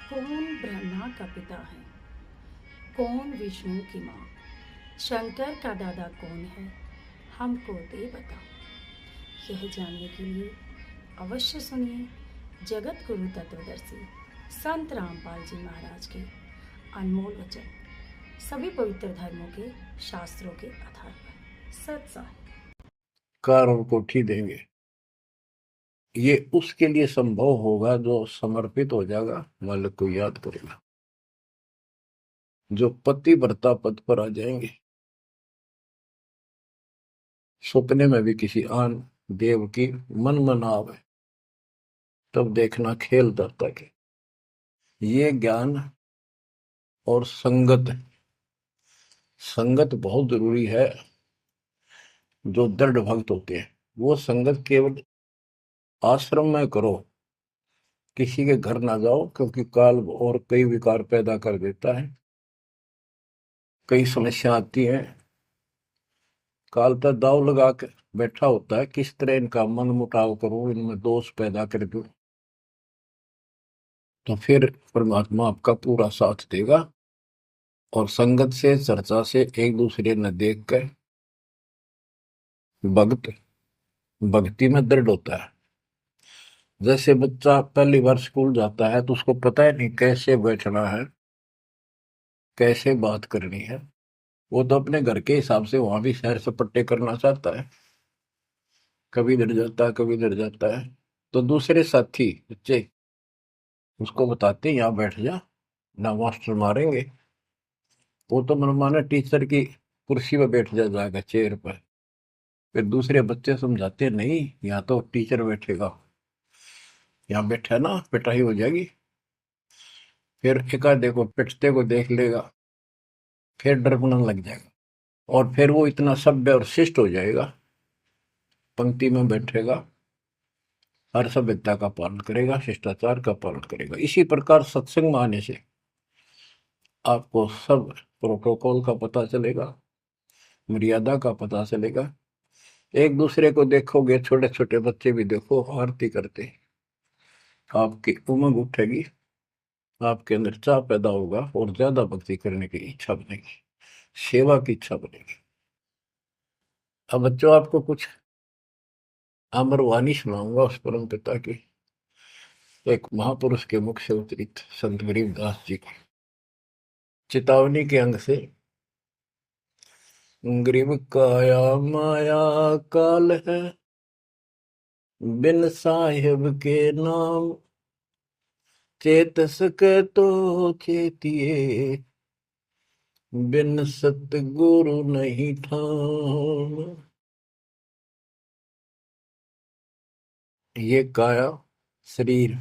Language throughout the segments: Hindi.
कौन ब्रह्मा का पिता है, कौन विष्णु की माँ, शंकर का दादा कौन है, हमको दे बता। यह जानने के लिए अवश्य सुनिए जगत गुरु तत्वदर्शी संत रामपाल जी महाराज के अनमोल वचन, सभी पवित्र धर्मों के शास्त्रों के आधार पर सत्साह। कार और कोठी देंगे। ये उसके लिए संभव होगा जो समर्पित हो जाएगा, मालिक को याद करेगा। जो पतिव्रता पद पर आ जाएंगे, सपने में भी किसी आन देव की मन मना आवे, तब देखना खेल दत्ता के। ये ज्ञान और संगत, संगत बहुत जरूरी है। जो दृढ़ भक्त होते हैं वो संगत केवल आश्रम में करो, किसी के घर ना जाओ, क्योंकि काल और कई विकार पैदा कर देता है। कई समस्या आती हैं, काल पर दाव लगा के बैठा होता है, किस तरह इनका मन मुटाव करूं, इनमें दोष पैदा कर दूं। तो फिर परमात्मा आपका पूरा साथ देगा। और संगत से, चर्चा से, एक दूसरे न देख कर भक्त भक्ति में दृढ़ होता है। जैसे बच्चा पहली बार स्कूल जाता है तो उसको पता है नहीं कैसे बैठना है, कैसे बात करनी है। वो तो अपने घर के हिसाब से वहां भी सैर सपट्टे करना चाहता है, कभी डर जाता है, कभी डर जाता है। तो दूसरे साथी बच्चे उसको बताते हैं यहाँ बैठ जा, ना मास्टर मारेंगे। वो तो मनमाना टीचर की कुर्सी पर बैठ जाएगा, चेयर पर। फिर दूसरे बच्चे समझाते हैं, नहीं यहाँ तो टीचर बैठेगा, यहाँ बैठा है ना, पिटाई हो जाएगी। फिर एक आधे को पिटते को देख लेगा, फिर डरने लग जाएगा। और फिर वो इतना सभ्य और शिष्ट हो जाएगा, पंक्ति में बैठेगा, हर सभ्यता का पालन करेगा, शिष्टाचार का पालन करेगा। इसी प्रकार सत्संग में आने से आपको सब प्रोटोकॉल का पता चलेगा, मर्यादा का पता चलेगा। एक दूसरे को देखोगे, छोटे छोटे बच्चे भी देखो आरती करते, आपकी उमंग उठेगी, आपके अंदर चाह पैदा होगा और ज्यादा भक्ति करने की इच्छा बनेगी, सेवा की इच्छा बनेगी। अब बच्चों आपको कुछ अमरवाणी सुनाऊंगा उस परम पिता की, एक महापुरुष के मुख से उतरित संत गरीबदास जी की चेतावनी के अंग से। गरीब काया माया काल है, बिन साहिब के नाम, चेत सके तो चेतिए, बिन सतगुरु नहीं ठाम। ये काया शरीर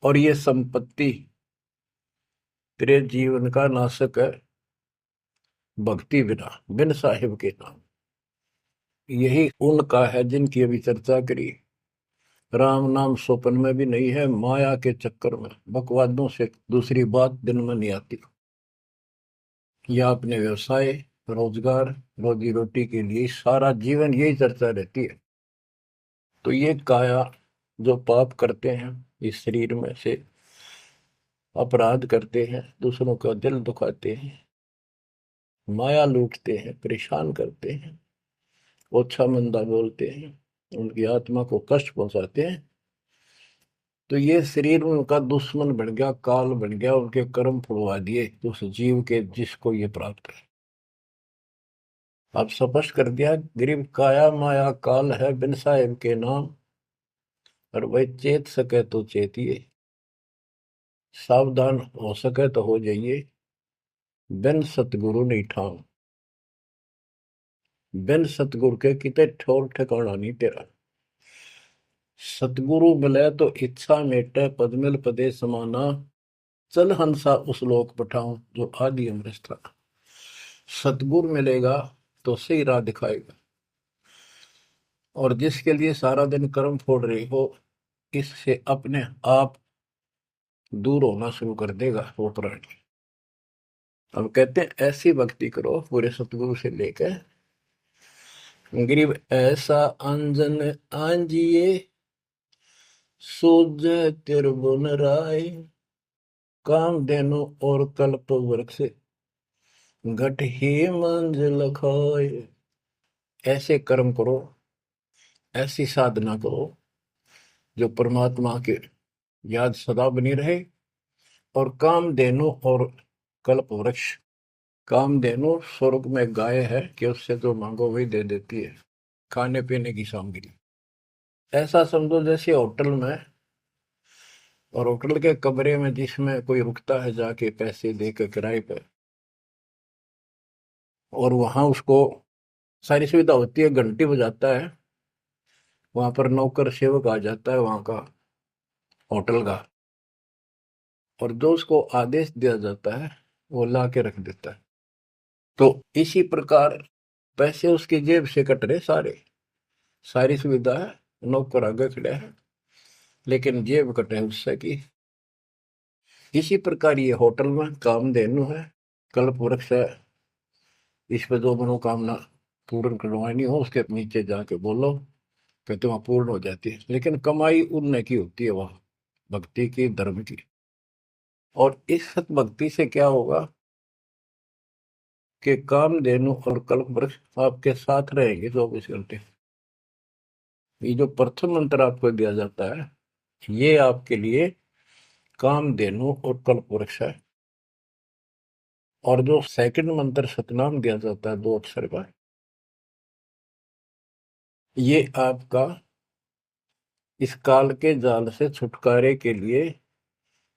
और ये संपत्ति तेरे जीवन का नाशक है, भक्ति बिना, बिन साहिब के नाम। यही उनका है जिनकी अभी चर्चा करी। राम नाम स्वप्न में भी नहीं है, माया के चक्कर में बकवादों से दूसरी बात दिन में नहीं आती। या अपने व्यवसाय, रोजगार, रोजी रोटी के लिए सारा जीवन यही चर्चा रहती है। तो ये काया जो पाप करते हैं, इस शरीर में से अपराध करते हैं, दूसरों का दिल दुखाते हैं, माया लूटते हैं, परेशान करते हैं, ओछा मंदा बोलते हैं, उनकी आत्मा को कष्ट पहुंचाते हैं, तो ये शरीर उनका दुश्मन बन गया, काल बन गया, उनके कर्म फुड़वा दिए उस जीव के जिसको ये प्राप्त है। अब स्पष्ट कर दिया, गरीब काया माया काल है, बिन साहिब के नाम, और वह चेत सके तो चेतिए, सावधान हो सके तो हो जाइए, बिन सतगुरु नहीं ठाम। बिन सतगुरु के किते ठोर ठिकाना नहीं तेरा। सतगुरु मिले तो इच्छा मेटे, पदमिल पदे समाना, चल हंसा उस लोक पठाऊं जो आदि अमृत था। सतगुरु मिलेगा तो सही राह दिखाएगा, और जिसके लिए सारा दिन कर्म फोड़ रही हो, इससे अपने आप दूर होना शुरू कर देगा वो प्राणी। अब कहते हैं ऐसी भक्ति करो पूरे सतगुरु से लेकर, गरीब ऐसा अंजन आंजिए, सोज तिरबुन राय, कामधेनु और कल्प वृक्ष घट ही मंजिल खाए। ऐसे कर्म करो, ऐसी साधना करो जो परमात्मा की याद सदा बनी रहे। और कामधेनु और कल्प वृक्ष, कामधेनु स्वर्ग में गाय है कि उससे जो मांगो वही दे देती है, खाने पीने की सामग्री। ऐसा समझो जैसे होटल में, और होटल के कमरे में जिसमें कोई रुकता है जाके पैसे देकर किराए पे, और वहां उसको सारी सुविधा होती है, घंटी बजाता है, वहां पर नौकर सेवक आ जाता है वहां का, होटल का, और जो उसको आदेश दिया जाता है वो ला के रख देता है। तो इसी प्रकार पैसे उसकी जेब से कट रहे सारे, सारी सुविधा है, नौकर आगे खड़े हैं, लेकिन जेब कटे उससे की। इसी प्रकार ये होटल में कामधेनु है, कल्प वृक्ष है। इस पे जो मनोकामना पूर्ण करवानी हो उसके नीचे जाके बोलो, कहते वहां पूर्ण हो जाती है। लेकिन कमाई उनने की होती है, वहां भक्ति की, धर्म की। और इस सत भक्ति से क्या होगा कि कामधेनु और कल्प वृक्ष आपके साथ रहेंगे 24 घंटे। ये जो प्रथम मंत्र आपको दिया जाता है ये आपके लिए कामधेनु और कल्प वृक्ष है। और जो सेकंड मंत्र सतनाम दिया जाता है 2 अक्षर का, ये आपका इस काल के जाल से छुटकारे के लिए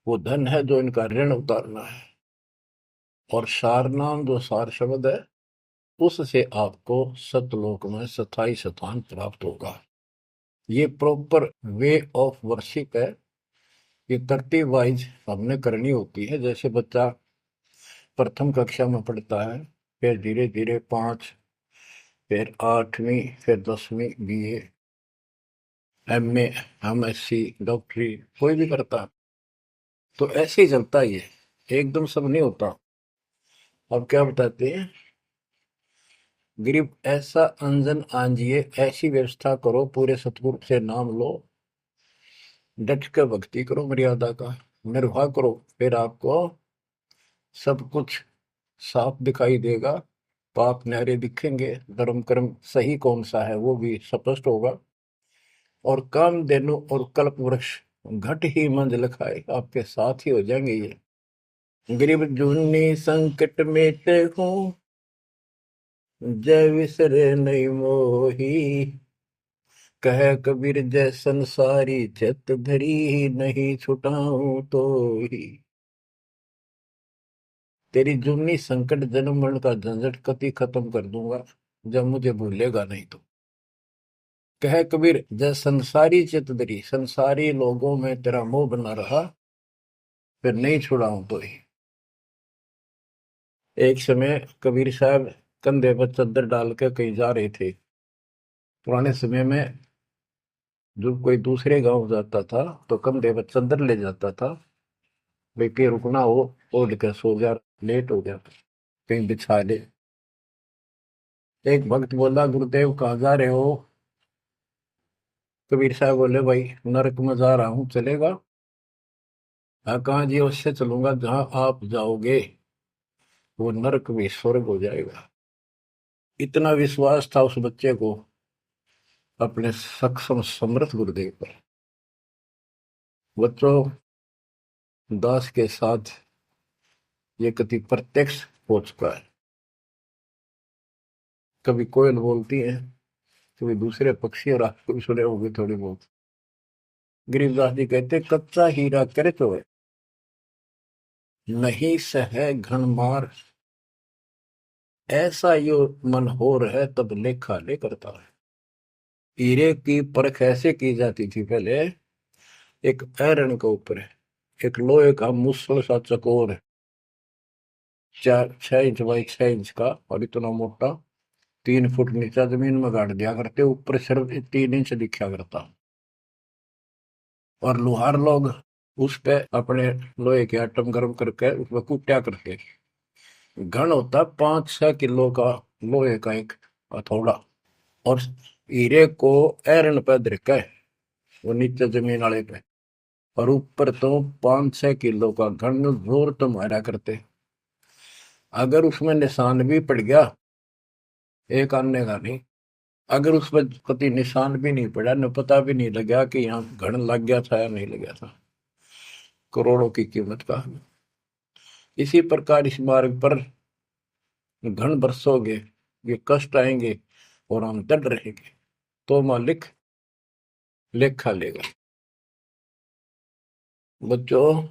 वो धन है जो इनका ऋण उतारना है। और सारनाम जो सार शब्द है उससे आपको सतलोक में स्थायी स्थान प्राप्त होगा। ये प्रॉपर वे ऑफ वर्शिप है, ये तरतीब वाइज हमने करनी होती है। जैसे बच्चा प्रथम कक्षा में पढ़ता है, फिर धीरे धीरे 5, फिर 8वीं, फिर 10वीं BA, MA, MSc, डॉक्टरी कोई भी करता है, तो ऐसे ही चलता है, ये एकदम सब नहीं होता। अब क्या बताते हैं, गरीब ऐसा अंजन आंजिए, ऐसी व्यवस्था करो, पूरे सतगुरु से नाम लो, डट कर भक्ति करो, मर्यादा का निर्वाह करो, फिर आपको सब कुछ साफ दिखाई देगा, पाप न्यारे दिखेंगे, धर्म कर्म सही कौन सा है वो भी स्पष्ट होगा। और कामधेनु और कल्प वृक्ष घट ही मंजिल खाए, आपके साथ ही हो जाएंगे ये। गरीब जूनी संकट में ते हूँ, जय विसरे नहीं मोही, कह कबीर जय संसारी, चित धरी नहीं छुटाऊं तो ही। तेरी जूनी संकट जन्म मरण का झंझट कति खत्म कर दूंगा जब मुझे भूलेगा नहीं तो। कह कबीर जय संसारी चित धरी, संसारी लोगों में तेरा मोह बना रहा, फिर नहीं छुड़ाऊं तो ही। एक समय कबीर साहब कंधे पर चद्दर डाल के कहीं जा रहे थे। पुराने समय में जब कोई दूसरे गांव जाता था तो कंधे पर चद्दर ले जाता था, भाई कहीं रुकना हो, ओढ़ के सो जा, लेट हो गया कहीं बिछा ले। एक भक्त बोला, गुरुदेव कहाँ जा रहे हो? कबीर साहब बोले, भाई नरक में जा रहा हूँ, चलेगा? हाँ, कहाँ जी? उससे चलूंगा जहां आप जाओगे वो नरक भी स्वर्ग हो जाएगा। इतना विश्वास था उस बच्चे को अपने सक्षम समर्थ गुरुदेव पर। बच्चों, दास के साथ ये कति प्रत्यक्ष हो चुका है। कभी कोयल बोलती है, कभी दूसरे पक्षी, और आपको भी सुने होंगे थोड़ी बहुत। गरीबदास जी कहते, कच्चा हीरा करे तो नहीं सह घन मार, ऐसा यो मन हो रहे तब लेखा ले करता है। हीरे की परख ऐसे की जाती थी पहले, एक आयरन के ऊपर है, एक लोहे का मुसल सा चकोर है, 6 इंच बाई 6 इंच का, और इतना मोटा, 3 फुट नीचा जमीन में गाड़ दिया करते, ऊपर सिर्फ 3 इंच दिखा करता। और लोहार लोग उस पे अपने लोहे के आइटम गर्म करके उसमें कूटा करते। घन होता 5-6 किलो का लोहे का एक हथौड़ा, और हीरे को आयरन पे धरका है वो नीचे जमीन वाले पे, और ऊपर तो 5-6 किलो का घन जोर तो मारा करते। अगर उसमें निशान भी पड़ गया, एक आने का नहीं, अगर उस पर कति निशान भी नहीं पड़ा, न पता भी नहीं लगा कि यहाँ घन लग गया था या नहीं लग गया था, करोड़ों की कीमत का। इसी प्रकार इस मार्ग पर घन बरसोगे, ये कष्ट आएंगे और हम डर रहेंगे, तो मालिक लेखा लेगा। बच्चों,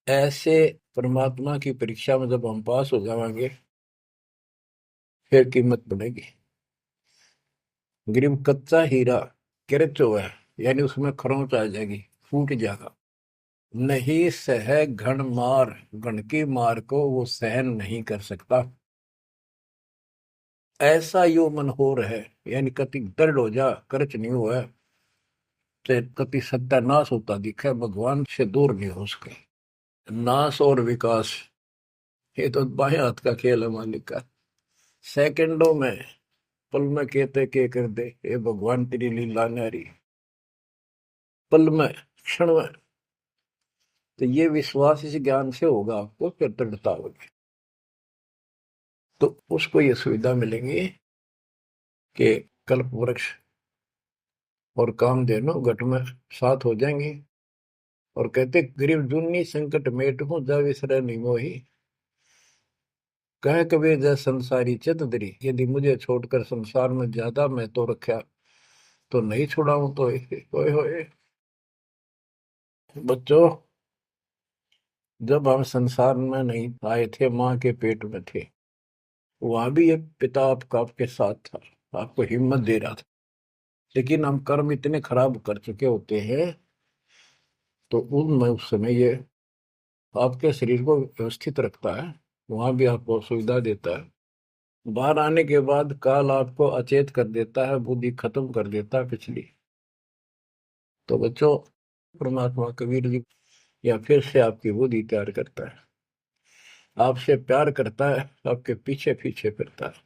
ऐसे परमात्मा की परीक्षा में जब हम पास हो जाएंगे, फिर कीमत बढ़ेगी। गरीब कच्चा हीरा किरच है, यानी उसमें खरोंच आ जाएगी, फूट जाएगा। नहीं सह घन मार, घन की मार को वो सहन नहीं कर सकता। ऐसा यो मन हो रहा है, यानी कति दर्द हो जा, करच नहीं हुआ, तो कति सत्यानाश होता दिखे, भगवान से दूर नहीं हो सके। नाश और विकास, ये तो बाएं हाथ का खेल है मालिक का। सेकंडों में, पल में कहते के कर दे, ये भगवान तेरी लीला न्यारी। पल में, क्षण में। तो ये विश्वास इस ज्ञान से होगा आपको, फिर दृढ़ता होगी। तो उसको ये सुविधा मिलेंगी कि कल्प वृक्ष और कामधेनु घट में साथ हो जाएंगे। और कहते गरीब जुन्नी संकट मेट हूं, जा विसर नहीं मोही। कह कबीर जय संसारी चित धरी, यदि मुझे छोड़कर संसार में ज्यादा मैं तो रखा, तो नहीं छुड़ाऊं तो होए होए। बच्चों, जब हम संसार में नहीं आए थे, माँ के पेट में थे, वहां भी एक पिता आपका आपके साथ था, आपको हिम्मत दे रहा था। लेकिन हम कर्म इतने खराब कर चुके होते हैं, तो उनमें उस समय ये आपके शरीर को व्यवस्थित रखता है, वहां भी आपको सुविधा देता है। बाहर आने के बाद काल आपको अचेत कर देता है, बुद्धि खत्म कर देता है पिछली। तो बच्चों, परमात्मा कबीर जी या फिर से आपकी बुद्धि तैयार करता है, आपसे प्यार करता है, आपके पीछे पीछे फिरता है।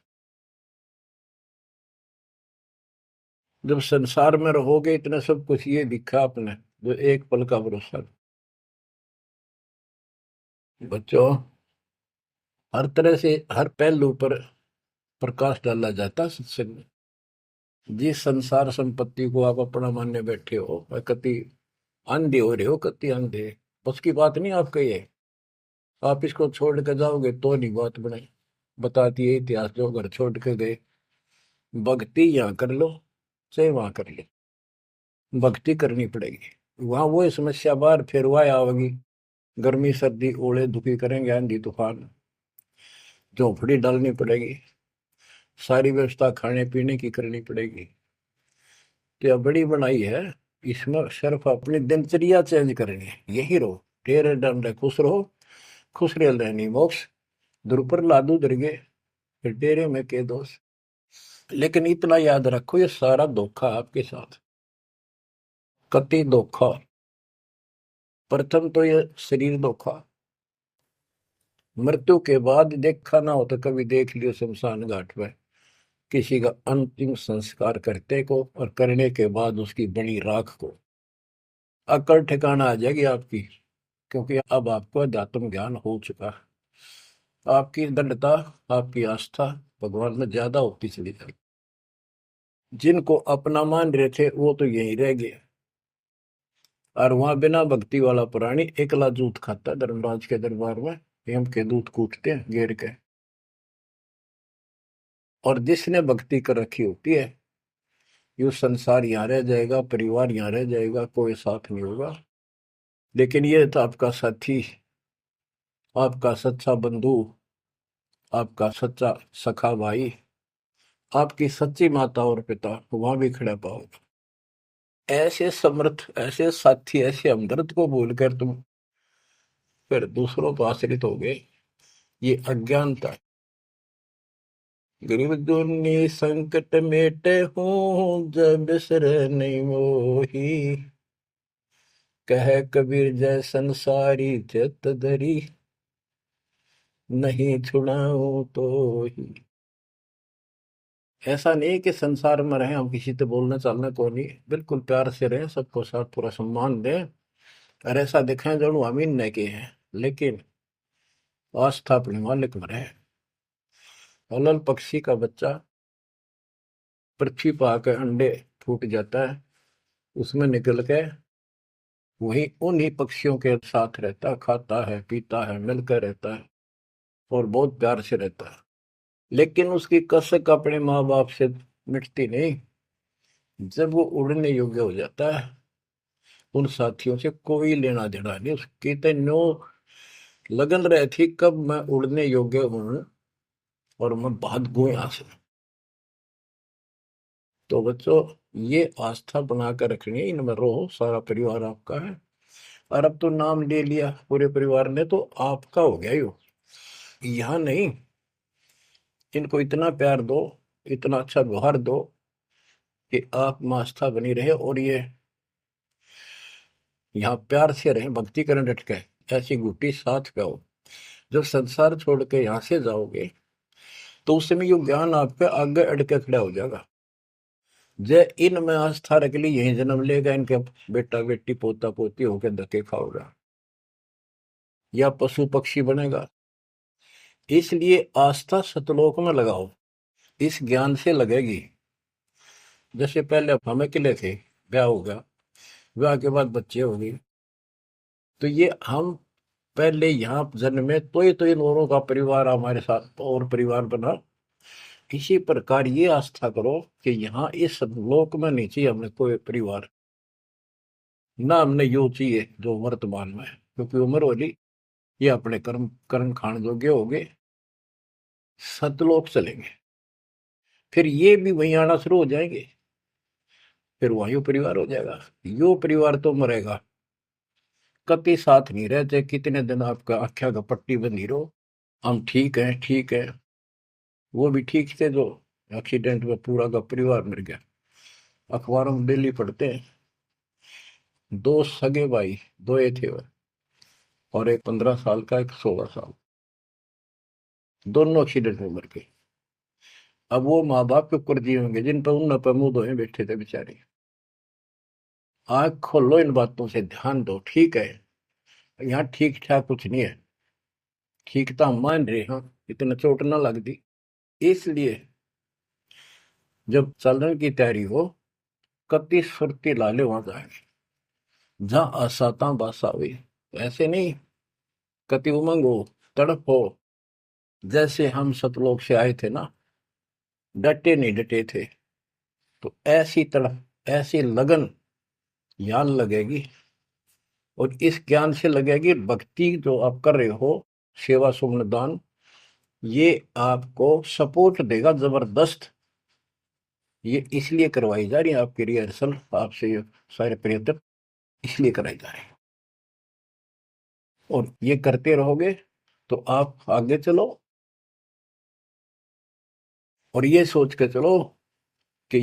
जब संसार में रहोगे, इतना सब कुछ ये दिखा आपने, जो एक पल का भरोसा। बच्चों, हर तरह से हर पहलू पर प्रकाश डाला जाता है सत्संग में। जिस संसार संपत्ति को आप अपना मानने बैठे हो, वह कति अंधे हो रहे हो, कति अंधे, बस की बात नहीं आपका ये। आप इसको छोड़ कर जाओगे तो नहीं बात बनाई, बताती है इतिहास। जो घर छोड़ कर गए, भक्ति यहाँ कर लो चाहे वहां कर लो, भक्ति करनी पड़ेगी। वहां वो समस्या बार फिर वह आवेगी, गर्मी सर्दी ओले दुखी करेंगे, आंधी तूफान, झोंपड़ी डालनी पड़ेगी, सारी व्यवस्था खाने पीने की करनी पड़ेगी। तो यह बड़ी बनाई है, इसमें सिर्फ अपनी दिनचर्या चेंज करनी है। यही रहो, तेरे दंड खुश रहो, खुश रह रहनी मोक्ष, द्रुपर लादू दरगे, फिर डेरे में के दोष। लेकिन इतना याद रखो, ये सारा धोखा आपके साथ, कति धोखा। प्रथम तो ये शरीर धोखा, मृत्यु के बाद देखा ना हो तो कभी देख लियो शमशान घाट में किसी का अंतिम संस्कार करते को, और करने के बाद उसकी बड़ी राख को। अकल ठिकाना आ जाएगी आपकी, क्योंकि अब आपको अध्यात्म ज्ञान हो चुका है। आपकी दृढ़ता, आपकी आस्था भगवान में ज्यादा होती चली जाएगी। जिनको अपना मान रहे थे वो तो यही रह गए, और वहां बिना भक्ति वाला प्राणी एकला जूत खाता धर्मराज के दरबार में, यम के दूत कूटते हैं घेर के। और जिसने भक्ति कर रखी होती है, ये संसार यहाँ रह जाएगा, परिवार यहाँ रह जाएगा, कोई साथ नहीं होगा। लेकिन ये तो आपका साथी, आपका सच्चा बंधु, आपका सच्चा सखा भाई, आपकी सच्ची माता और पिता वहां भी खड़ा पाओगे। ऐसे समर्थ, ऐसे साथी, ऐसे हमदर्द को भूलकर तुम फिर दूसरों पर आश्रित हो गए, ये अज्ञानता। गरीब दुनी संकट मेटे हूँ, जब बिसर नहीं मोही। कह कबीर जय संसारी चित धरी, नहीं छुड़ाऊं तो ही। ऐसा नहीं कि संसार में रहे हम किसी से बोलने चालने को नहीं, बिल्कुल प्यार से रहें, सबको साथ पूरा सम्मान दें, और ऐसा दिखाएं जो अमीन नहीं के हैं, लेकिन आस्था अपने मालिक में रहे। अलल पक्षी का बच्चा पृथ्वी पर आकर अंडे फूट जाता है, उसमें निकल के वही उन्हीं पक्षियों के साथ रहता, खाता है, पीता है, मिलकर रहता है और बहुत प्यार से रहता है। लेकिन उसकी कसक अपने माँ बाप से मिटती नहीं। जब वो उड़ने योग्य हो जाता है, उन साथियों से कोई लेना देना नहीं, उसकी तो नो लगन रही थी कब मैं उड़ने योग्य हूं और मैं भाग गूं यहां से। तो बच्चों, ये आस्था बनाकर रखनी है, इनमें रहो, सारा परिवार आपका है। और अब तो नाम ले लिया पूरे परिवार ने तो आपका हो गया यो, यहाँ नहीं। इनको इतना प्यार दो, इतना अच्छा व्यवहार दो कि आप में आस्था बनी रहे, और ये यहाँ प्यार से रहे, भक्ति करें डट के, ऐसी गुटी साथ गाओ। जब संसार छोड़ के यहाँ से जाओगे तो उस समय ये ज्ञान आप पे आगे अड़ के खड़ा हो जाएगा। जय इन में आस्था रख ली, यही जन्म लेगा, इनके बेटा बेटी पोता पोती होकर धक्के खाओगा या पशु पक्षी बनेगा। इसलिए आस्था सतलोक में लगाओ, इस ज्ञान से लगेगी। जैसे पहले हम अकेले थे, ब्याह होगा, ब्याह के बाद बच्चे हो गए, तो ये हम पहले यहाँ जन्म में तो इन औरों का परिवार हमारे साथ और परिवार बना। इसी प्रकार ये आस्था करो कि यहाँ इस लोक में नहीं चाहिए हमें कोई परिवार, ना हमने यो चाहिए जो वर्तमान में है, क्योंकि उम्र वाली ये अपने कर्म कर्म खान जोगे हो गए, सतलोक चलेंगे, फिर ये भी वहीं आना शुरू हो जाएंगे, फिर वहीं परिवार हो जाएगा। यो परिवार तो मरेगा, कभी साथ नहीं रहते, कितने दिन आपका आख्या का पट्टी बंधी रहो, हम ठीक है ठीक है। वो भी ठीक थे जो एक्सीडेंट में पूरा का परिवार मर गया। अखबारों में डेली पढ़ते हैं, दो सगे भाई, दो ये थे वो, और एक 15 साल का, एक 16 साल, दोनों एक्सीडेंट में मर गए। अब वो माँ बाप के ऊपर जी होंगे जिन पर उन पर मुंह धोए बैठे थे बेचारे। आंख खोलो, इन बातों से ध्यान दो, ठीक है यहाँ ठीक ठाक कुछ नहीं है, ठीक तो हम मान रहे हैं, इतना चोट ना लग दी। इसलिए जब चलने की तैयारी हो, कति सुरती लाले वहां जाएंगे जहां आसाता बासा हुई। ऐसे नहीं, कति उमंग हो, तड़प हो, जैसे हम सतलोक से आए थे ना, डटे नहीं डटे थे, तो ऐसी तड़प ऐसी लगन यहाँ लगेगी। और इस ज्ञान से लगेगी भक्ति जो आप कर रहे हो, सेवा सुमन दान, ये आपको सपोर्ट देगा जबरदस्त। ये इसलिए करवाई जा रही है आपकी रिहर्सल, आपसे ये सारे प्रयत्न इसलिए कराए जा रहे हैं, और ये करते रहोगे तो आप आगे चलो, और ये सोच के चलो कि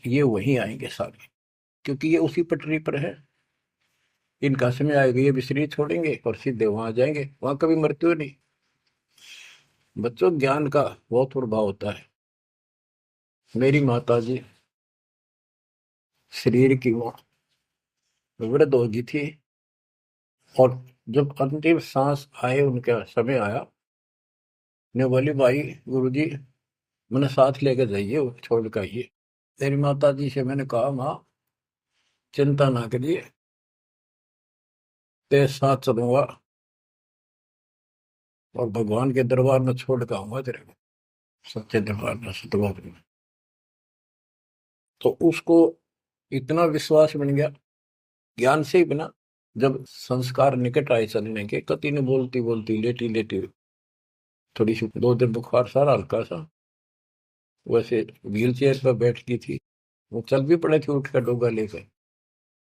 ये वहीं आएंगे सारे, क्योंकि ये उसी पटरी पर है। इनका समय आएगा, ये भी शरीर छोड़ेंगे और सीधे वहां जाएंगे, वहां कभी मृत्यु नहीं। बच्चों, ज्ञान का बहुत प्रभाव होता है। मेरी माता जी शरीर की वृद्ध हो गई थी, और जब अंतिम सांस आए, उनका समय आया, ने बोली भाई गुरु जी मैंने साथ लेकर जाइए, छोड़ कर आइए। मेरी माता जी से मैंने कहा, माँ चिंता ना करिए, तेरे साथ चलूंगा और भगवान के दरबार में छोड़ कर आऊंगा तेरे को, सच्चे दरबार में, सतलोक में। तो उसको इतना विश्वास बन गया, ज्ञान से ही बना। जब संस्कार निकट आए चलने के, कति ने बोलती बोलती लेटी लेटी, थोड़ी सी 2 दिन बुखार सारा हल्का सा, वैसे व्हील चेयर पर बैठ की थी, वो चल भी पड़े थे उठ कर डोगा लेकर,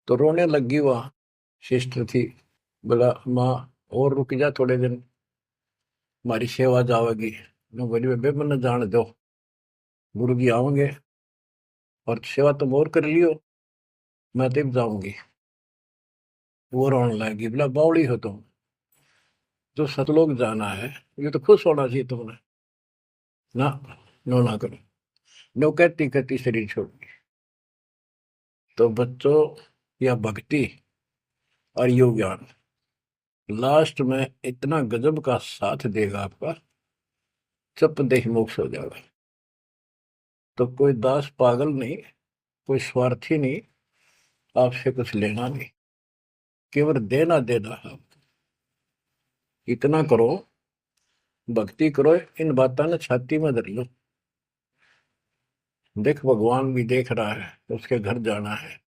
तो रोने लगी। वहाँ सिस्टर थी, बोला माँ और रुक जा थोड़े दिन, हमारी सेवा जावेगी। मैं बोली बेबे मैंने जान दो, गुरु जी आओगे और सेवा तुम और कर लियो, मैं तब जाऊंगी। वो रोने लगी, बोला बावड़ी हो तुम, जो सतलोक जाना है ये तो खुश होना चाहिए तुमने, ना नो ना करो। नो कहती कहती शरीर छोड़ दी। तो बच्चों, या भक्ति और योग ज्ञान लास्ट में इतना गजब का साथ देगा आपका, चप देह मोक्ष हो जाएगा। तो कोई दास पागल नहीं, कोई स्वार्थी नहीं, आपसे कुछ लेना नहीं, केवल देना देना है। इतना करो, भक्ति करो, इन बातों ने छाती में धर लो। देख भगवान भी देख रहा है, उसके घर जाना है।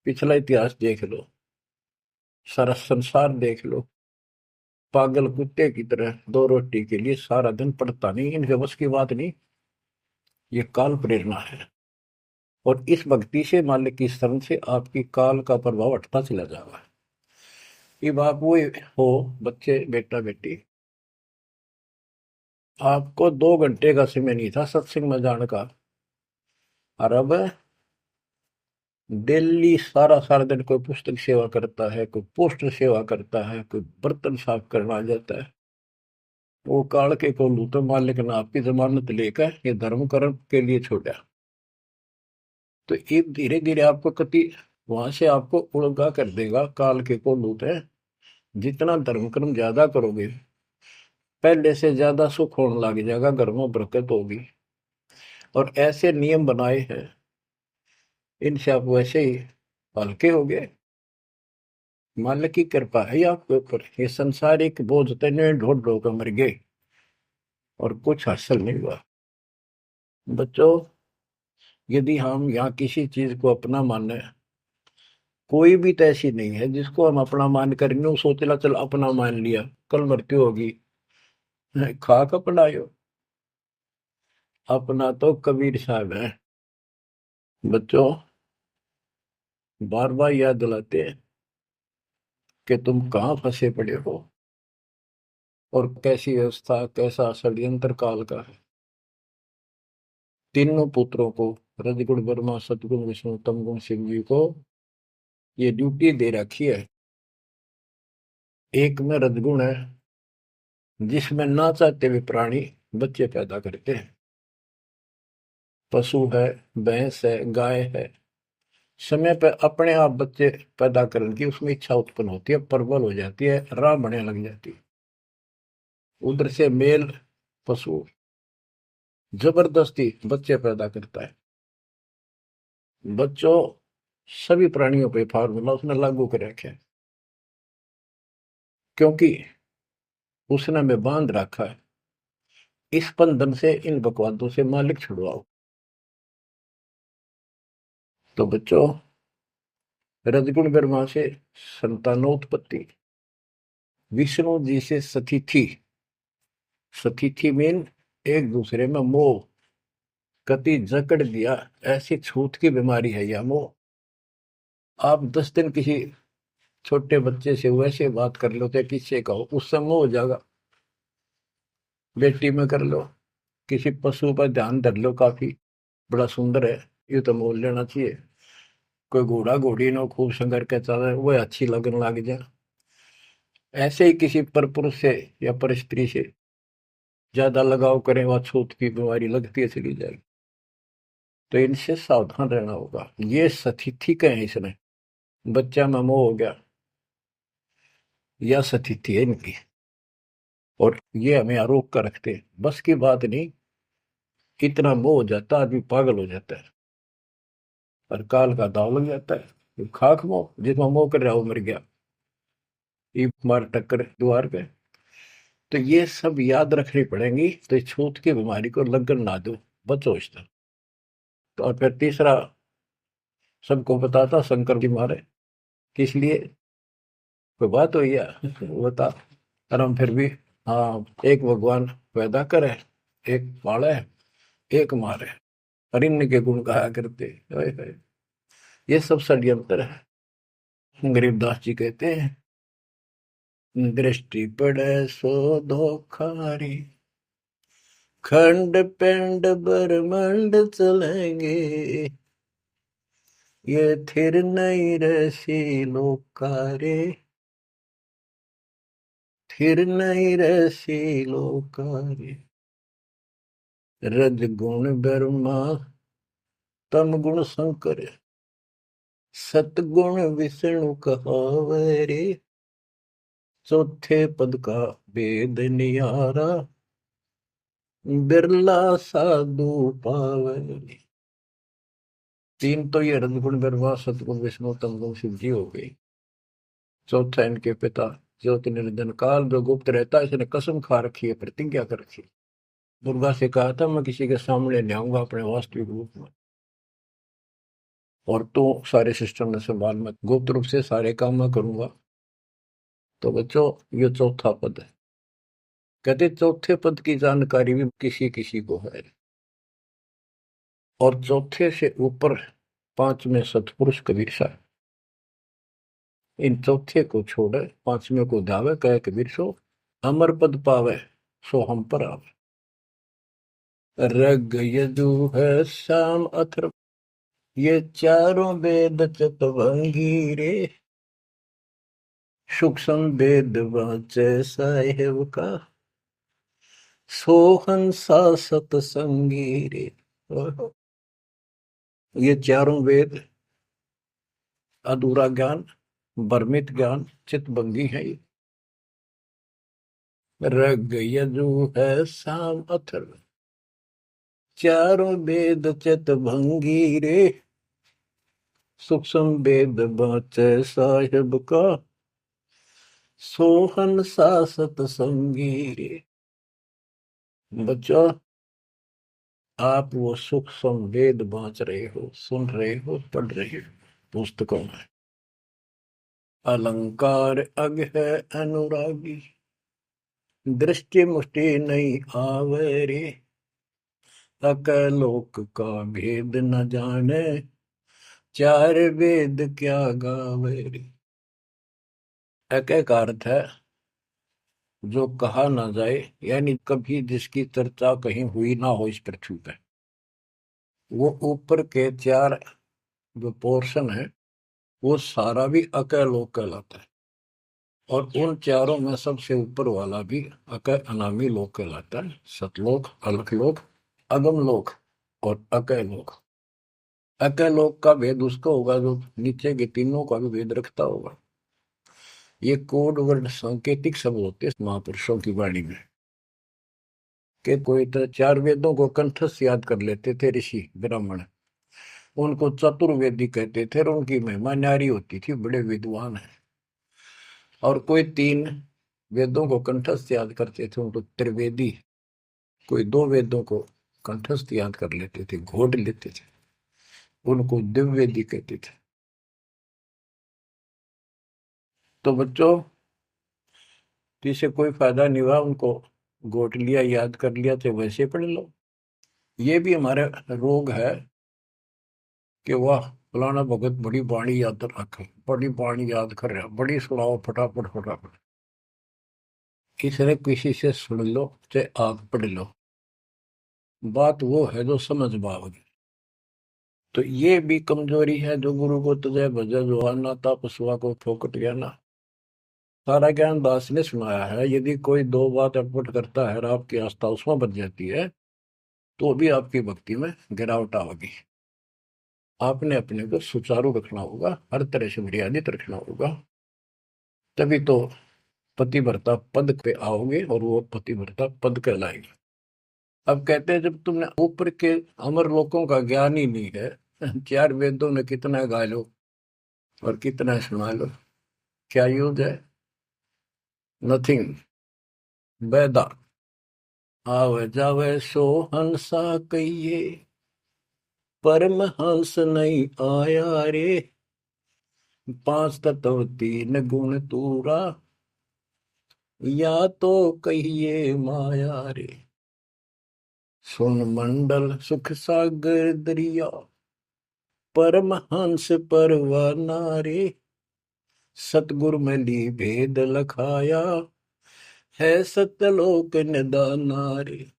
पिछला इतिहास देख लो, सारा संसार देख लो। पागल कुत्ते की तरह दो रोटी के लिए सारा दिन पड़ता नहीं, इनके बस की बात नहीं। ये काल प्रेरणा है। और इस भक्ति से, मालिक की शरण से आपकी काल का प्रभाव हटता चला जाएगा। अब आप वो हो बच्चे, बेटा बेटी, आपको 2 घंटे का समय नहीं था सत्संग में जाने का, और अब डेली सारा सारा दिन कोई पुस्तक सेवा करता है, कोई पोस्टर सेवा करता है, कोई बर्तन साफ करना आ जाता है। वो काल के कोलू तो मालिक ने आपकी जमानत लेकर ये धर्म कर्म के लिए छोड़ा। तो ये धीरे धीरे आपको कति वहां से आपको उड़गा कर देगा काल के कोलू है। जितना धर्म कर्म ज्यादा करोगे, पहले से ज्यादा सुख होने लग जाएगा, घर में बरकत होगी। और ऐसे नियम बनाए हैं, इनसे आप वैसे ही हल्के हो गए। मालिक की कृपा है आपके ऊपर। ये संसारिक बोझ तने ढोड ढो कर मर गए और कुछ हासिल नहीं हुआ। बच्चों, यदि हम यहाँ किसी चीज को अपना माने, कोई भी तो ऐसी नहीं है जिसको हम अपना मान करेंगे, सोचला चल अपना मान लिया, कल मृत्यु होगी, खाक अपनायो। अपना तो कबीर साहब है। बच्चों, बार बार याद दिलाते हैं कि तुम कहाँ फंसे पड़े हो और कैसी व्यवस्था, कैसा षड्यंत्र काल का है। तीनों पुत्रों को, रजगुण ब्रह्मा, सतगुण विष्णु, तमगुण शिव जी को ये ड्यूटी दे रखी है। एक में रजगुण है, जिसमें ना चाहते हुए प्राणी बच्चे पैदा करते हैं। पशु है, भैंस है, गाय है, समय पर अपने आप बच्चे पैदा करने की उसमें इच्छा उत्पन्न होती है, प्रबल हो जाती है, राह बढ़ने लग जाती है। उधर से मेल पशु जबरदस्ती बच्चे पैदा करता है। बच्चों, सभी प्राणियों पे फार्मूला उसने लागू कर रखा है, क्योंकि उसने हमें बांध रखा है। इस बंधन से, इन बकवादों से मालिक छुड़वाओ। तो बच्चों, रजगुण ब्रह्मा से संतानोत्पत्ति, विष्णु जी से सतिथि। सतिथि मीन एक दूसरे में मोह, कति जकड़ दिया, ऐसी छूत की बीमारी है यह मोह। आप 10 दिन किसी छोटे बच्चे से वैसे बात कर लो तो किससे कहो, उससे मोह हो जाएगा। बेटी में कर लो, किसी पशु पर ध्यान धर लो, काफी बड़ा सुंदर है, ये तो मोल लेना चाहिए। कोई घोड़ा घोड़ी नो खूब संगर के चल वो अच्छी लगने लग जाए। ऐसे ही किसी पर पुरुष से या पर स्त्री से ज्यादा लगाव करें, वह छूत की बीमारी लगती है चली जाएगी। तो इनसे सावधान रहना होगा। ये सतिथि के हैं, इसने बच्चा में मोह हो गया, या सतिथि है इनकी, और ये हमें आरोप कर रखते हैं। बस की बात नहीं, इतना मोह हो जाता आदमी पागल हो जाता है और काल का दाव लग जाता है। ये खाक मोह, जिसमें मोह कर रहा वो मर गया, ये मार टक्कर द्वार पे। तो ये सब याद रखनी पड़ेंगी, तो इस छूत की बीमारी को लगन ना दो, बचो इससे। तो और फिर तीसरा सबको बताता शंकर जी मारे, किस लिए, कोई बात हुई है बता। और हम फिर भी, हाँ, एक भगवान पैदा करे, एक पाले, एक मारे, और इनके गुण गाया करते। ओए होए, ये सब षड्यंत्र है। गरीबदास जी कहते हैं, दृष्टि पड़े सो धोखारी, खंड पिंड ब्रह्मांड चलेंगे, ये थिर नहीं रसी लोकारे, थिर नहीं रसी लोकारे। रज गुण ब्रह्मा तम गुण शंकर, सतगुण विष्णु कहावे रे, चौथे पद का वेद नियारा, बिरला साधु पावे रे। तीन तो ये रजगुण ब्रह्मा सतगुण विष्णु तम गुण शिव जी हो गई। चौथा इनके पिता ज्योति निरंजन काल जो गुप्त रहता है, इसने कसम खा रखी है, प्रतिज्ञा कर रखी है। दुर्गा से कहा था मैं किसी के सामने नहीं आऊंगा अपने वास्तविक रूप में, और तो सारे सिस्टम ने संभाल, मैं गुप्त रूप से सारे काम मैं करूंगा। तो बच्चों ये चौथा पद है। कहते चौथे पद की जानकारी भी किसी किसी को है, और चौथे से ऊपर पांचवें सतपुरुष कबीर साहब। इन चौथे को छोड़े पांचवें को धावे, कहे कबीर सो अमर पद पावे, सो हम पर आवे। रग यजु है शाम अथर्व, ये चारों वेद चतुर्भंगी रे, सूक्ष्म वेद वाचे साहेब का, सोहन सा सतसंगी रे। ये चारों वेद अधूरा ज्ञान, भ्रमित ज्ञान, चितभंगी है ये। रग यजु है शाम अथर्व, चारों वेद चितभंगी रे, सूक्ष्म वेद वाचे साहेब का, सोहन सा सतसंगी रे। बच्चों आप वो सूक्ष्म वेद बांच रहे हो, सुन रहे हो, पढ़ रहे हो पुस्तकों में। अलंकार अग है अनुरागी, दृष्टि मुष्टि नहीं आवे रे, अकलोक का भेद न जाने, चार वेद क्या गावे रे। एक का अर्थ है जो कहा ना जाए, यानी कभी जिसकी चर्चा कहीं हुई ना हो इस पृथ्वी पे। वो ऊपर के चार जो पोर्शन है वो सारा भी अकलोक कहलाता है, और उन चारों में सबसे ऊपर वाला भी अकय अनामी लोक कहलाता है। सतलोक, अलखलोक, अगम लोक और अकय लोक। अकय लोक का भेद उसको होगा जो नीचे के तीनों का भी भेद रखता होगा। ये कोड वर्ड सांकेतिक शब्द होते हैं महापुरुषों की वाणी में, कि कोई तो चार वेदों को कंठस्थ याद कर लेते थे ऋषि ब्राह्मण, उनको चतुर्वेदी कहते थे, और उनकी महिमा न्यारी होती थी, बड़े विद्वान है। और कोई तीन वेदों को कंठस्थ याद करते थे, उनको त्रिवेदी। कोई दो वेदों को कंठस्थ याद कर लेते थे, घोट लेते थे, उनको दिव्यवेदी कहते थे। तो बच्चों जिसे कोई फायदा नहीं हुआ, उनको घोट लिया, याद कर लिया, तो वैसे पढ़ लो। ये भी हमारा रोग है कि वाह फलाना भगत बड़ी बाणी याद रखे, बड़ी बाणी याद कर रहा, बड़ी सुनाओ फटाफट फटाफट। किसी किसी से सुन लो चाहे आप पढ़ लो, बात वो है जो समझ पाओगे। तो ये भी कमजोरी है, जो गुरु को तुझे भजे जो आना था पशुआ को फोकट गया ना। सारा ज्ञान दास ने सुनाया है, यदि कोई दो बात अटपट करता है और आपकी आस्था उसमें बच जाती है, तो भी आपकी भक्ति में गिरावट आएगी। आपने अपने को सुचारू रखना होगा, हर तरह से मर्यादित रखना होगा, तभी तो पतिव्रता पद पे आओगे, और वो पतिव्रता पद कहलाएगा। अब कहते हैं जब तुमने ऊपर के अमर लोकों का ज्ञान ही नहीं है, चार वेदों में कितना गा लो और कितना सुना लो, क्या यूज है? नथिंग। बैदा आवे जावे सो हंसा कहिए, परमहंस नहीं आया रे, पांच तत्व तीन गुण तूरा, या तो कहिए माया रे। सुन मंडल सुख सागर दरिया, परमहंस परवाना रे, सतगुर मली भेद लखाया, है सत्यलोक निदाना रे।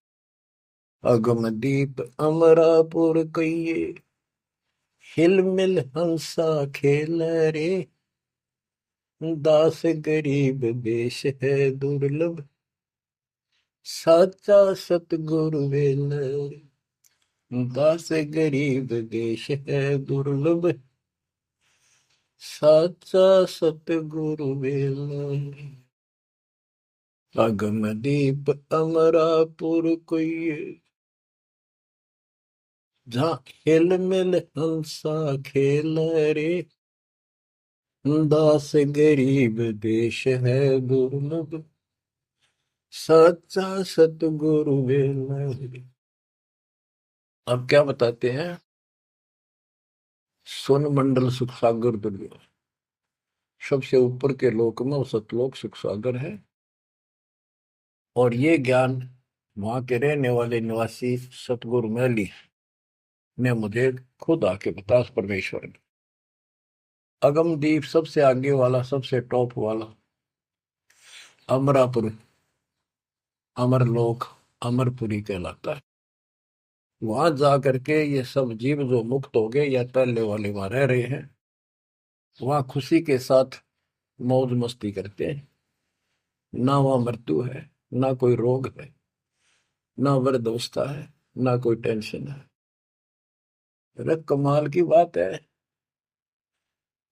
अगम दीप अमरापुर कहिए, हिल मिल हंसा खेल रे, दास गरीब देश है दुर्लभ, साचा सतगुरु वेल, दास गरीब देश है दुर्लभ, साचा सतगुरु वेल। अगमदीप अमरापुर कोई, जहाँ खेल मिल हंसा खेल रे, दास गरीब देश है दुर्लभ, सच्चा सतगुरु वेल। अब क्या बताते हैं? सोन मंडल सुख सागर दुर्गा, सबसे ऊपर के लोक में वो सतलोक सुख सागर है। और ये ज्ञान वहां के रहने वाले निवासी सतगुरु मैली ने मुझे खुद आके बताया, उस परमेश्वर ने। अगमदीप सबसे आगे वाला, सबसे टॉप वाला, अमरापुर, अमरलोक, अमरपुरी कहलाता है। वहां जा करके ये सब जीव जो मुक्त हो गए या पहले वाले वहां रह रहे हैं, वहां खुशी के साथ मौज मस्ती करते हैं। ना वहां मृत्यु है, ना कोई रोग है, ना वृद्धावस्था है, ना कोई टेंशन है। अरे कमाल की बात है,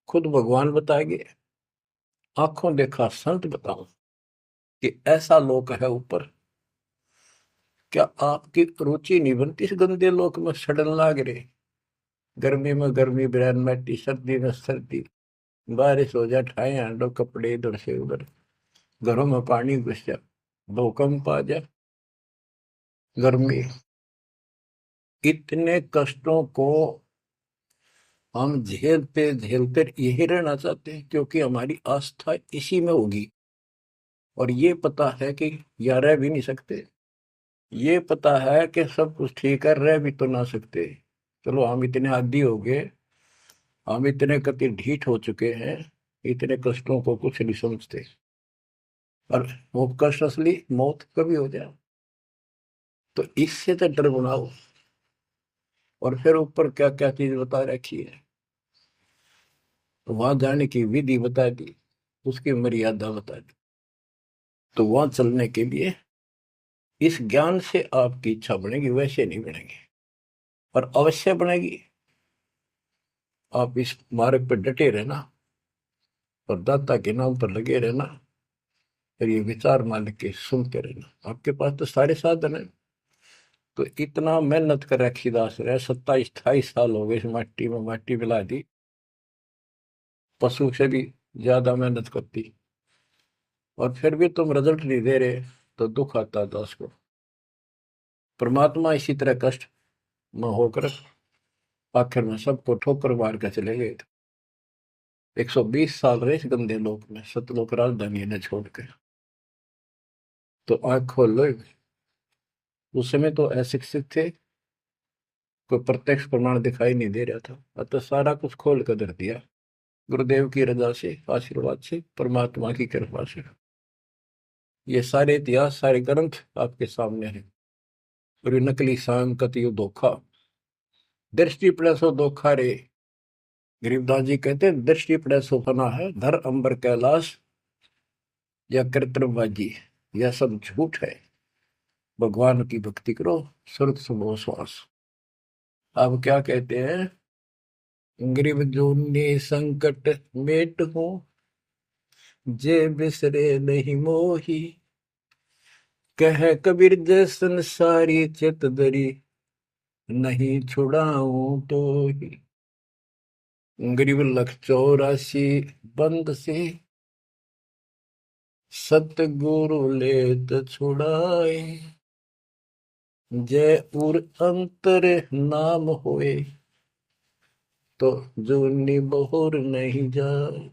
खुद भगवान बताएंगे, आंखों देखा संत बताओ कि ऐसा लोक है ऊपर। क्या आपकी रुचि नहीं बनती इस गंदे लोक में सड़न लाग रहे? गर्मी में गर्मी बिरान मैटी, सर्दी में सर्दी, बारिश हो जाए ठाए हांडो कपड़े इधर से उधर, घरों में पानी घुस जाए, भूकंप आ जाए, गर्मी, इतने कष्टों को हम झेलते झेलते यही रहना चाहते हैं, क्योंकि हमारी आस्था इसी में होगी। और ये पता है कि या रह भी नहीं सकते, ये पता है कि सब कुछ ठीक है, रह भी तो ना सकते। चलो हम इतने आदी हो गए, हम इतने कति ढीठ हो चुके हैं, इतने कष्टों को कुछ नहीं समझते। और वो कष्ट असली मौत कभी हो जाए, तो इससे तो डर बनाओ। और फिर ऊपर क्या क्या चीज बता रखी है, तो वहां जाने की विधि बता दी, उसकी मर्यादा बता दी। तो वहां चलने के लिए इस ज्ञान से आपकी इच्छा बनेगी, वैसे नहीं बनेगी, और अवश्य बनेगी। आप इस मार्ग पर डटे रहना और दाता के नाम पर लगे रहना, और ये विचार मालिक के सुनते रहना। आपके पास तो सारे साधन है। तो इतना मेहनत कर रखी दास रहे, 27-28 साल हो गए इस माटी में, माटी मिला दी, पशु से भी ज्यादा मेहनत करती, और फिर भी तुम रिजल्ट नहीं दे रहे, तो दुख आता दास को। परमात्मा इसी तरह कष्ट में होकर आखिर में सबको ठोकर मार कर चले गए थे। 120 साल रहे इस गंदे लोक में, सतलोक राजधानी ने छोड़ के। तो आंख खोल लो। उस समय तो अशिक्षित थे, कोई प्रत्यक्ष प्रमाण दिखाई नहीं दे रहा था, अतः सारा कुछ खोल कर धर दिया, गुरुदेव की रजा से, आशीर्वाद से, परमात्मा की कृपा से। ये सारे इतिहास, सारे ग्रंथ आपके सामने हैं। और ये नकली सांकत, ये धोखा, दृष्टि पड़े सो धोखा रे। गरीबदास जी कहते हैं, दृष्टि पड़े सो फना है, धर अंबर कैलाश या कृत्रिमबाजी, यह सब झूठ है। भगवान की भक्ति करो, सुरत सुबह श्वास। अब क्या कहते हैं? गरीब जोनी संकट मेट हो, जे बिसरे नहीं मोही, कह कबीर जय संसारी चित दरी, नहीं छुड़ाऊं तो ही। गरीब लख 84 बंद से, सतगुरु लेत छुड़ाए, जय उर अंतर नाम होए, तो जूनी बहुर नहीं जाए।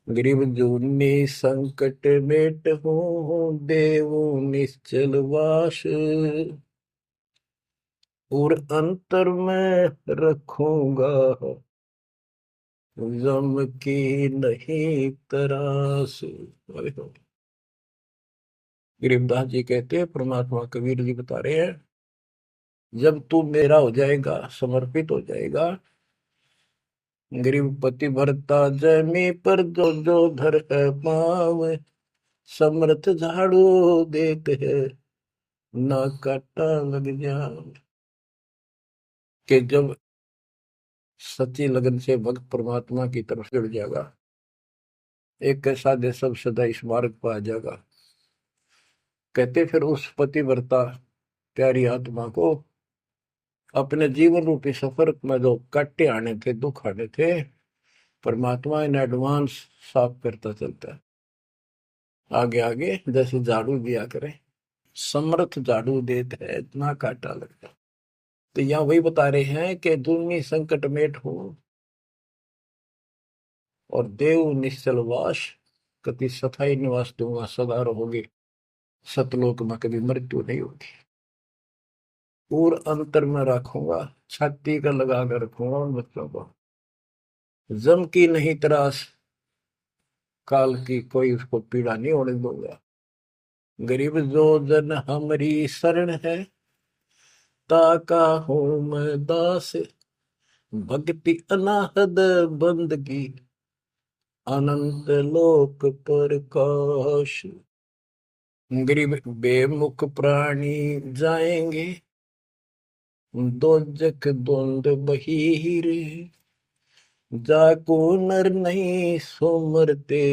गरीब जूनी संकट मेट हो, देवो निश्चल वास, और अंतर में रखूंगा, गम की नहीं तरास। गरीबदास जी कहते हैं, परमात्मा कबीर जी बता रहे हैं, जब तू मेरा हो जाएगा, समर्पित हो जाएगा, गरीब पति भरता जमी पर जो जो धर है पाव, समर्थ झाड़ू देते है ना काटा लग जाए। कि जब सच्ची लगन से भक्त परमात्मा की तरफ जुड़ जाएगा, एक कैसा दे सब सदा इस मार्ग पर आ जाएगा। कहते फिर उस पतिव्रता प्यारी आत्मा को अपने जीवन रूपी सफर में जो काटे आने थे, दुख आने थे, परमात्मा इन एडवांस साफ करता चलता है। आगे आगे जैसे झाड़ू दिया करे, समर्थ झाड़ू देते है इतना काटा लगता। तो यहाँ वही बता रहे हैं कि दुनिया संकट मेट हो और देव निश्चल वास, कति सथाई निवास दूंगा, सदा रहोगे सतलोक में, कभी मृत्यु नहीं होगी। और अंतर में रखूंगा, छाती का लगा कर रखूंगा उन बच्चों को। जम की नहीं त्रास, काल की कोई उसको पीड़ा नहीं होने दूंगा। गरीब जो जन हमारी शरण है, ताका हूं मैं दास, भक्ति अनाहद बंदगी, अनंत लोक प्रकाश। गरीब बेमुख प्राणी जाएंगे, दोजख द्वंद बहीर, जाको नर नहीं सुमरते,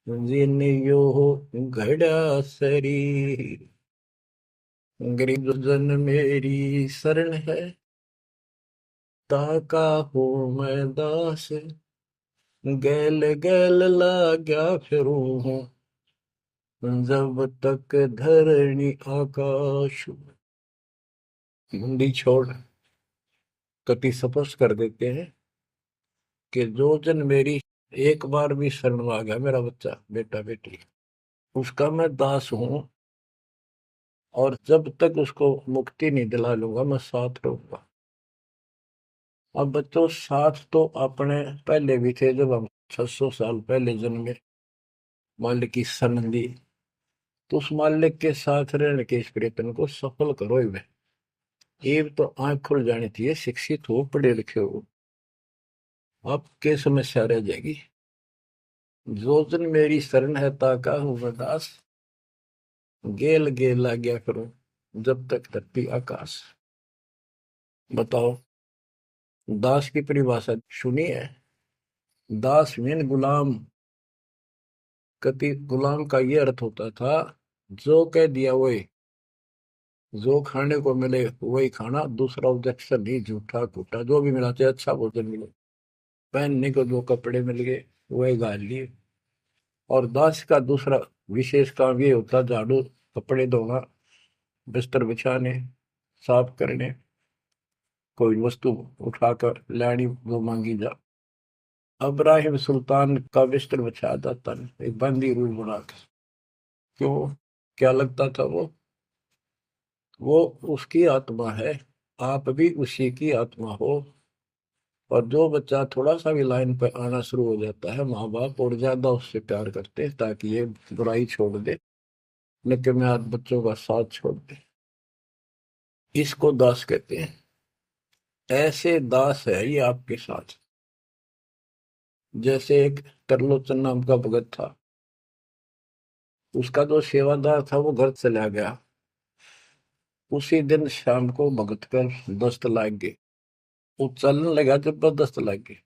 जिन यो घड़ा शरीर। गरीब जन मेरी शरण है, ताका हो मैं दास, गैल गैल लाग्या फिरूं हूँ, जब तक धरणी आकाश। मुंडी छोड़ कति स्पष्ट कर देते हैं कि जो जन मेरी एक बार भी शरण में आ गया, मेरा बच्चा बेटा बेटी, उसका मैं दास हूं, और जब तक उसको मुक्ति नहीं दिला लूंगा मैं साथ रहूंगा। अब बच्चों साथ तो अपने पहले भी थे, जब हम 600 साल पहले जन्मे, मालिक की शरण दी, तो उस मालिक के साथ रहने के इस प्रयत्न को सफल करो ही। ये तो आंख खुल जानी चाहिए, शिक्षित हो, पढ़े लिखे हो, आपके समस्या रह जाएगी। जो जन मेरी शरण है, ताका हूं मैं दास, गेल गेल आ गया करो, जब तक धरती आकाश। बताओ, दास की परिभाषा सुनी है? दास मीन गुलाम। कति गुलाम का ये अर्थ होता था, जो कह दिया वही, जो खाने को मिले वही खाना, दूसरा ऑब्जेक्शन नहीं, झूठा फूटा जो भी मिला, चाहे अच्छा भोजन मिले, पहनने को जो कपड़े मिल गए वही गाल लिए। और दास का दूसरा विशेष काम ये होता, झाड़ू, कपड़े धोना, बिस्तर बिछाने, साफ करने, कोई वस्तु उठाकर लानी वो मांगी जा। अब्राहिम सुल्तान का बिस्तर बिछाया जाता है एक बंदी रूल बना के। क्यों? क्या लगता था वो उसकी आत्मा है, आप भी उसी की आत्मा हो। और जो बच्चा थोड़ा सा भी लाइन पर आना शुरू हो जाता है, माँ बाप और ज्यादा उससे प्यार करते हैं ताकि ये बुराई छोड़ दे, लेकिन मैं आज बच्चों का साथ छोड़ दे। इसको दास कहते हैं। ऐसे दास है ये आपके साथ। जैसे एक तरलोचन नाम का भगत था, उसका जो सेवादार था वो घर चला गया। उसी दिन शाम को भगत कर दस्त लाग गई, वो चलने लगा, जबरदस्त लग गई।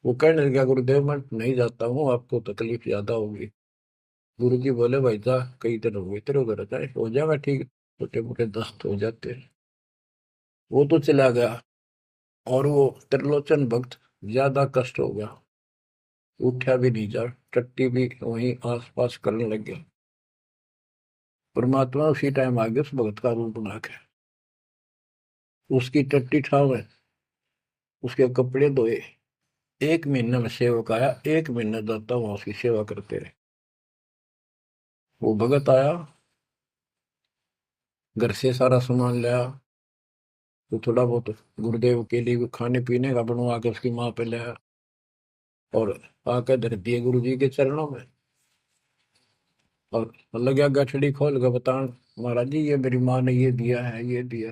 वो कहने लगा, गुरुदेव मैं नहीं जाता हूँ, आपको तकलीफ ज्यादा होगी। गुरु जी बोले, भाई जा, कई दिन हो गए तेरे उधर जाए, हो जाएगा ठीक, छोटे मोटे दस्त हो जाते हैं। वो तो चला गया, और वो त्रिलोचन भक्त ज्यादा कष्ट हो गया, उठा भी नहीं जा, टट्टी भी वहीं आस पास करने लग गया। परमात्मा उसी टाइम आ गया उस भगत का रूप बना के, उसकी टट्टी ठावे, उसके कपड़े धोए। 1 महीने में सेवक आया, 1 महीना जाता वहां उसकी सेवा करते रहे। वो भगत आया, घर से सारा सामान लाया, तो थोड़ा बहुत गुरुदेव के लिए खाने पीने का बनवा के उसकी माँ पे लाया, और आकर धर दिए गुरु जी के चरणों में। और लगा गठड़ी खोल के बतान, महाराज जी ये मेरी माँ ने ये दिया है, ये दिया।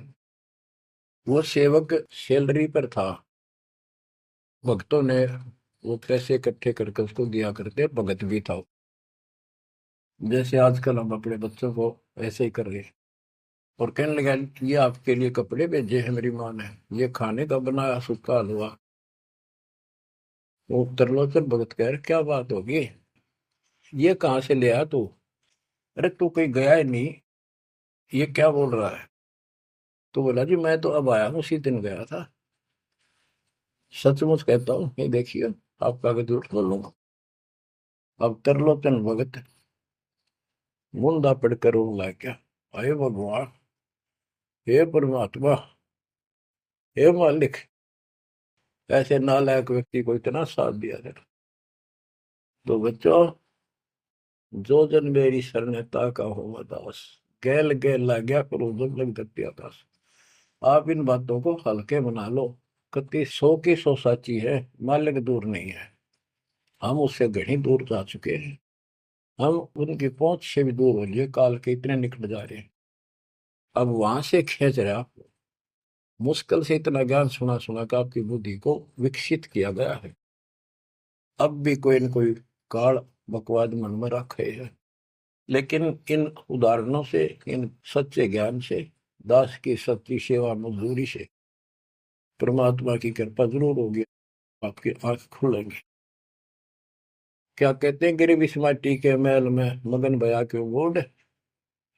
वो सेवक सैलरी पर था, भक्तों ने वो पैसे इकट्ठे करके उसको दिया करते, भगत भी था। जैसे आजकल हम अपने बच्चों को ऐसे ही कर रहे हैं, और कहने लगा ये आपके लिए कपड़े भेजे हैं मेरी माँ ने, ये खाने का बनाया सूखा हलवा। वो त्रिलोचन भगत कह रहे क्या बात होगी, ये कहाँ से ले आया तू? अरे तू कहीं गया ही नहीं, ये क्या बोल रहा है? तो बोला जी मैं तो अब आया हूँ, उसी दिन गया था। सचमुच कहता हूँ, ये देखिए आपका आगे झूठ बोलूंगा। अब त्रिलोचन भगत मुंडा पड़कर रोने लग गया, अरे भगवान, हे परमात्मा, हे मालिक, ऐसे नालायक व्यक्ति को इतना साथ दिया जाए। तो बच्चों, जो जन मेरी शरणता का हो दास, गैल गैल ला गया करो जब लग दत्ती आकाश। आप इन बातों को हल्के बना लो, कति 100 की 100 साची है, मालिक दूर नहीं है। हम उससे घनी दूर जा चुके हैं, हम उनकी पहुंच से भी दूर हो लिए, काल के इतने निकट जा रहे हैं। अब वहां से खींच रहे आप, मुश्किल से इतना ज्ञान सुना सुना कर आपकी बुद्धि को विकसित किया गया है। अब भी कोई न कोई काल बकवाद मन में रखे है, लेकिन इन उदाहरणों से, इन सच्चे ज्ञान से, दास की सच्ची सेवा मजदूरी से परमात्मा की कृपा जरूर होगी, आपकी आंख खुलेंगी। क्या कहते हैं, गिरिव इस माटी के महल में मगन भया क्यों बूढ़,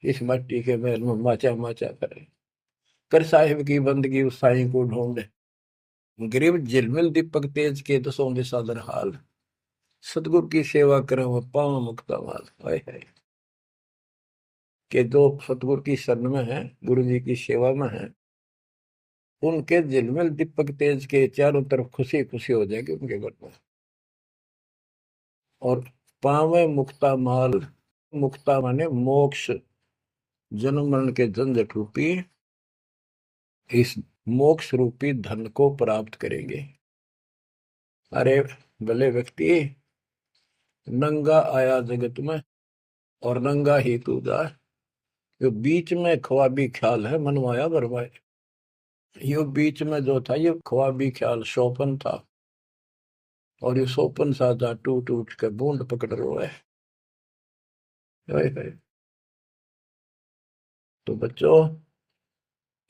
इस माटी के महल में माचा माचा करे, कर साहिब की बंदगी उस साईं को ढूंढे। गिरिव झिलमिल दीपक तेज के दसों दिशा दर हाल, सतगुरु की सेवा करे वो पावन मुक्ता माल। हाय हाय, के जो सतगुरु की शरण में है, गुरु जी की सेवा में है, उनके झिलमिल दीपक तेज के चारों तरफ खुशी खुशी हो जाएगी उनके घर में। और पावे मुक्ता माल, मुक्ता माने मोक्ष, जन्म मरण के झंझट रूपी इस मोक्ष रूपी धन को प्राप्त करेंगे। अरे भले व्यक्ति, नंगा आया जगत में और नंगा ही तू जा, जो बीच में ख्वाबी ख्याल है मनवाया बरवाए। ये बीच में जो था ये ख्वाबी ख्याल शोपन था, और ये शोपन साजा टूट टूट के बूंद पकड़ रहा है। तो बच्चों,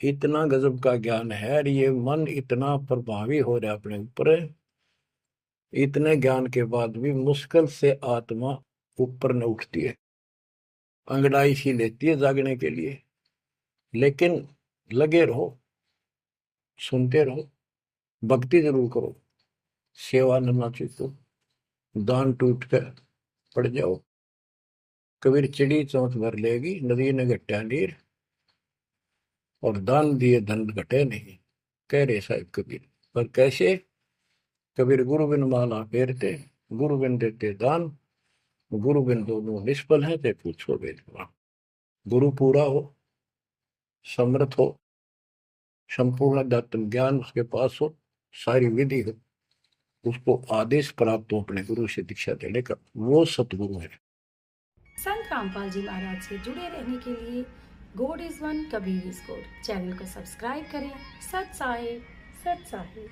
इतना गजब का ज्ञान है, और ये मन इतना प्रभावी हो रहा है अपने ऊपर, इतने ज्ञान के बाद भी मुश्किल से आत्मा ऊपर न उठती है, अंगड़ाई सी लेती है जागने के लिए। लेकिन लगे रहो, सुनते रहो, भक्ति जरूर करो, सेवा न चूको, दान टूट कर पड़ जाओ। कबीर चिड़ी चौंच भर लेगी, नदी ने घटा नीर, और दान दिए धन घटे नहीं, कह रहे साहिब कबीर। पर कैसे? कबीर गुरु बिन माला फेरते, गुरु बिन देते दान, गुरु बिन दोनों निष्फल है, ते पूछो वेदवान। गुरु पूरा हो, समर्थ हो, संपूर्ण अध्यात्म ज्ञान उसके पास हो, सारी विधि हो, उसको आदेश प्राप्त हो अपने गुरु से दीक्षा देने का, वो सतगुरु है। संत रामपाल जी महाराज से जुड़े रहने के लिए God is one, Kabir is God channel को सब्सक्राइब करें। सत साहिब, सत साहिब।